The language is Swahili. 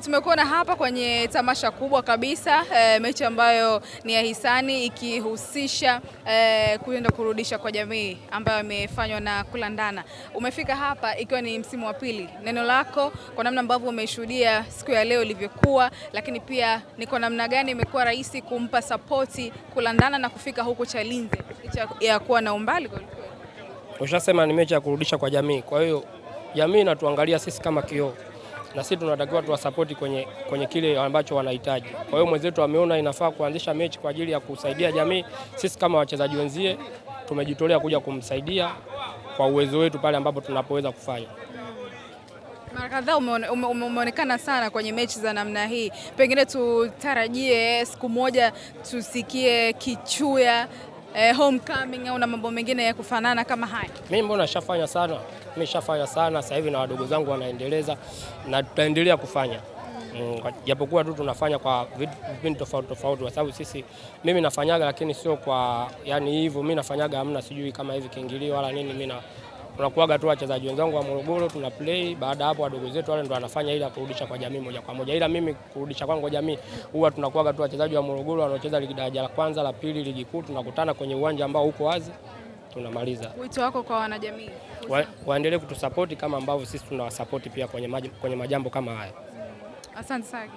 Tumekuona hapa kwenye tamasha kubwa kabisa, mechi ambayo ni ya hisani ikihusisha kuenda kurudisha kwa jamii ambayo imefanywa na Kulandana. Umefika hapa ikiwa ni msimu wa pili. Neno lako kwa namna ambavyo umeshuhudia siku ya leo ilivyokuwa, lakini pia ni kwa namna gani imekuwa rahisi kumpa sapoti Kulandana na kufika huku Chalinze licha ya kuwa na umbali kwa kweli? Ushasema ni mechi ya kurudisha kwa jamii. Kwa hiyo jamii inatuangalia sisi kama kioo, na sisi tunatakiwa tuwasapoti kwenye kile ambacho wanahitaji. Kwa hiyo mwenzetu ameona inafaa kuanzisha mechi kwa ajili ya kusaidia jamii. Sisi kama wachezaji wenzie tumejitolea kuja kumsaidia kwa uwezo wetu pale ambapo tunapoweza kufanya. Mara kadhaa umeonekana sana kwenye mechi za namna hii. Pengine tutarajie siku moja tusikie Kichuya, homecoming au na mambo mengine ya kufanana kama haya? Mimi mbona nishafanya sana. Sasa hivi na wadogo zangu wanaendeleza na tutaendelea kufanya. Japokuwa tu tunafanya kwa vipindi tofauti kwa sababu mimi nafanyaga, lakini sio kwa yani hivyo. Mimi nafanyaga hamna sijui kama hivi kiingilio wala nini. Mimi tunakuaga tu wachezaji wenzangu wa Morogoro tuna play, baada hapo wadogo zetu wale ndio wanafanya ile kurudisha kwa jamii moja kwa moja. Ila mimi kurudisha kwangu kwa jamii huwa tunakuaga tu wachezaji wa Morogoro wanaocheza ligi daraja la kwanza, la pili, ligi kuu, tunakutana kwenye uwanja ambao uko wazi tunamaliza. Wito wako kwa wanajamii? Waendelee kutusapoti kama ambavyo sisi tunawasapoti pia kwenye majambo kama haya. Asante sana.